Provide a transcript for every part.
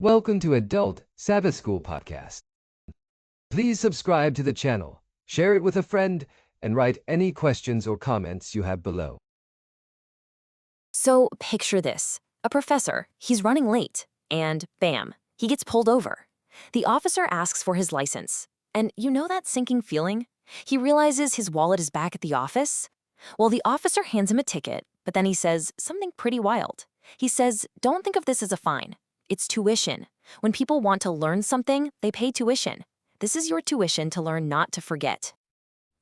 Welcome to Adult Sabbath School Podcast. Please subscribe to the channel, share it with a friend, and write any questions or comments you have below. So picture this. A professor, he's running late, and bam, he gets pulled over. The officer asks for his license, and you know that sinking feeling? He realizes his wallet is back at the office. Well, the officer hands him a ticket, but then he says something pretty wild. He says, don't think of this as a fine. It's tuition. When people want to learn something, they pay tuition. This is your tuition to learn not to forget.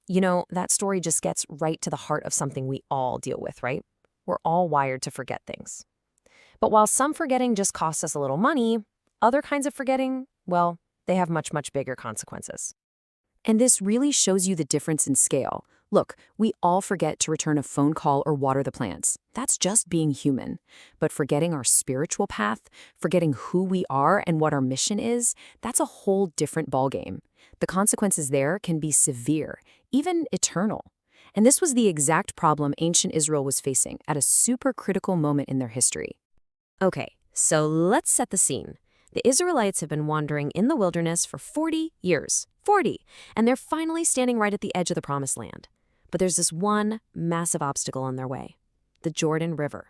You know, that story just gets right to the heart of something we all deal with, right? We're all wired to forget things. But while some forgetting just costs us a little money, other kinds of forgetting, well, they have much, much bigger consequences. And this really shows you the difference in scale. Look, we all forget to return a phone call or water the plants. That's just being human. But forgetting our spiritual path, forgetting who we are and what our mission is, that's a whole different ballgame. The consequences there can be severe, even eternal. And this was the exact problem ancient Israel was facing at a super critical moment in their history. Okay, so let's set the scene. The Israelites have been wandering in the wilderness for 40 years. 40! And they're finally standing right at the edge of the Promised Land. But there's this one massive obstacle in their way, the Jordan River.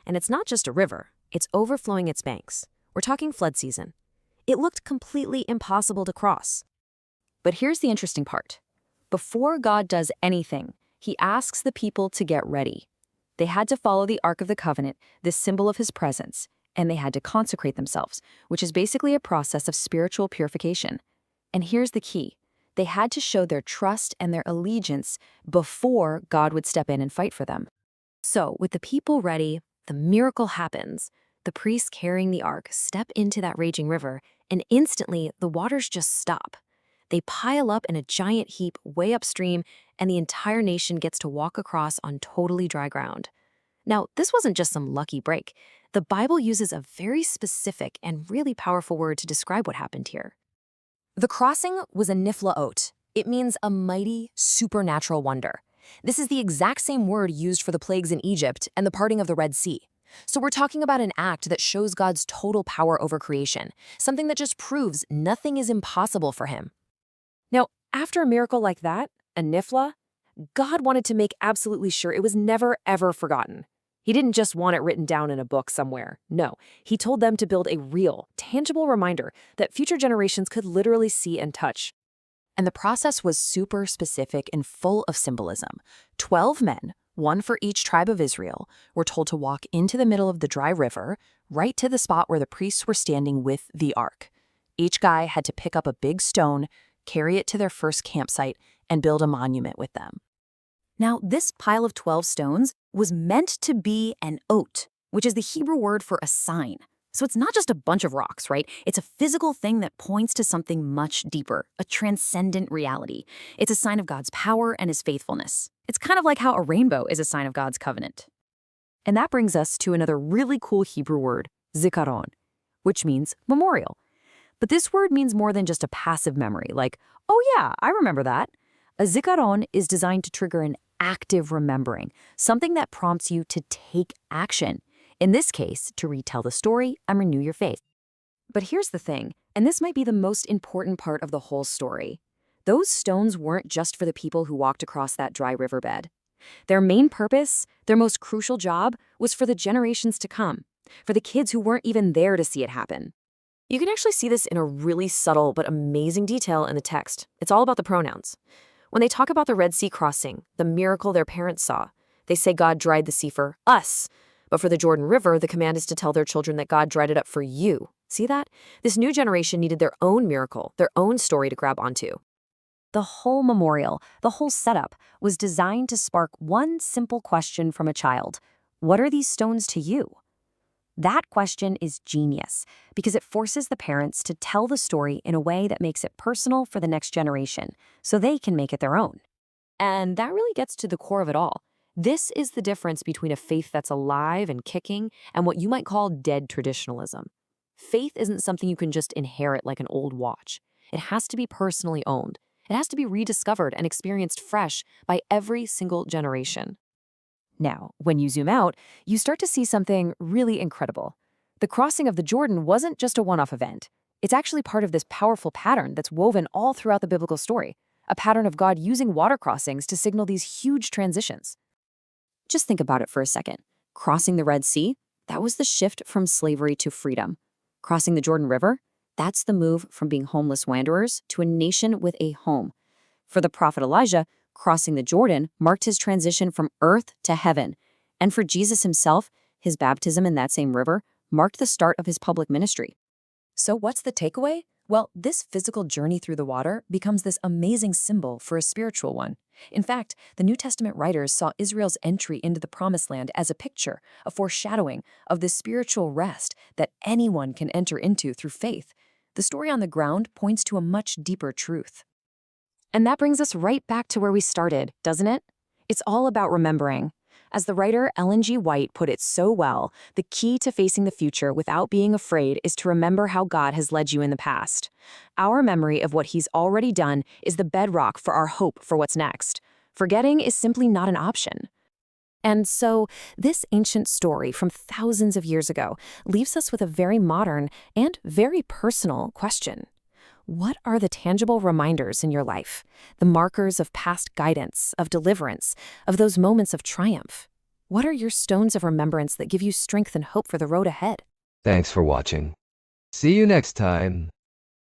And it's not just a river, it's overflowing its banks. We're talking flood season. It looked completely impossible to cross. But here's the interesting part. Before God does anything, he asks the people to get ready. They had to follow the Ark of the Covenant, this symbol of his presence, and they had to consecrate themselves, which is basically a process of spiritual purification. And here's the key. They had to show their trust and their allegiance before God would step in and fight for them. So, with the people ready, the miracle happens. The priests carrying the ark step into that raging river, and instantly the waters just stop. They pile up in a giant heap way upstream, and the entire nation gets to walk across on totally dry ground. Now, this wasn't just some lucky break. The Bible uses a very specific and really powerful word to describe what happened here. The crossing was a niflaot. It means a mighty, supernatural wonder. This is the exact same word used for the plagues in Egypt and the parting of the Red Sea. So we're talking about an act that shows God's total power over creation, something that just proves nothing is impossible for him. Now, after a miracle like that, a nifla, God wanted to make absolutely sure it was never, ever forgotten. He didn't just want it written down in a book somewhere. No, he told them to build a real, tangible reminder that future generations could literally see and touch. And the process was super specific and full of symbolism. 12 men, one for each tribe of Israel, were told to walk into the middle of the dry river, right to the spot where the priests were standing with the ark. Each guy had to pick up a big stone, carry it to their first campsite, and build a monument with them. Now, this pile of 12 stones was meant to be an oat, which is the Hebrew word for a sign. So it's not just a bunch of rocks, right? It's a physical thing that points to something much deeper, a transcendent reality. It's a sign of God's power and his faithfulness. It's kind of like how a rainbow is a sign of God's covenant. And that brings us to another really cool Hebrew word, zikaron, which means memorial. But this word means more than just a passive memory, like, oh yeah, I remember that. A zikaron is designed to trigger an active remembering, something that prompts you to take action. In this case, to retell the story and renew your faith. But here's the thing, and this might be the most important part of the whole story. Those stones weren't just for the people who walked across that dry riverbed. Their main purpose, their most crucial job, was for the generations to come, for the kids who weren't even there to see it happen. You can actually see this in a really subtle but amazing detail in the text. It's all about the pronouns. When they talk about the Red Sea crossing, the miracle their parents saw, they say God dried the sea for us. But for the Jordan River, the command is to tell their children that God dried it up for you. See that? This new generation needed their own miracle, their own story to grab onto. The whole memorial, the whole setup, was designed to spark one simple question from a child. What are these stones to you? That question is genius because it forces the parents to tell the story in a way that makes it personal for the next generation, so they can make it their own. And that really gets to the core of it all. This is the difference between a faith that's alive and kicking and what you might call dead traditionalism. Faith isn't something you can just inherit like an old watch. It has to be personally owned. It has to be rediscovered and experienced fresh by every single generation. Now, when you zoom out, you start to see something really incredible. The crossing of the Jordan wasn't just a one-off event. It's actually part of this powerful pattern that's woven all throughout the biblical story, a pattern of God using water crossings to signal these huge transitions. Just think about it for a second. Crossing the Red Sea, that was the shift from slavery to freedom. Crossing the Jordan River, that's the move from being homeless wanderers to a nation with a home. For the prophet Elijah, crossing the Jordan marked his transition from earth to heaven. And for Jesus himself, his baptism in that same river marked the start of his public ministry. So what's the takeaway? Well, this physical journey through the water becomes this amazing symbol for a spiritual one. In fact, the New Testament writers saw Israel's entry into the Promised Land as a picture, a foreshadowing of the spiritual rest that anyone can enter into through faith. The story on the ground points to a much deeper truth. And that brings us right back to where we started, doesn't it? It's all about remembering. As the writer Ellen G. White put it so well, the key to facing the future without being afraid is to remember how God has led you in the past. Our memory of what He's already done is the bedrock for our hope for what's next. Forgetting is simply not an option. And so, this ancient story from thousands of years ago leaves us with a very modern and very personal question. What are the tangible reminders in your life, the markers of past guidance, of deliverance, of those moments of triumph? What are your stones of remembrance that give you strength and hope for the road ahead? Thanks for watching. See you next time.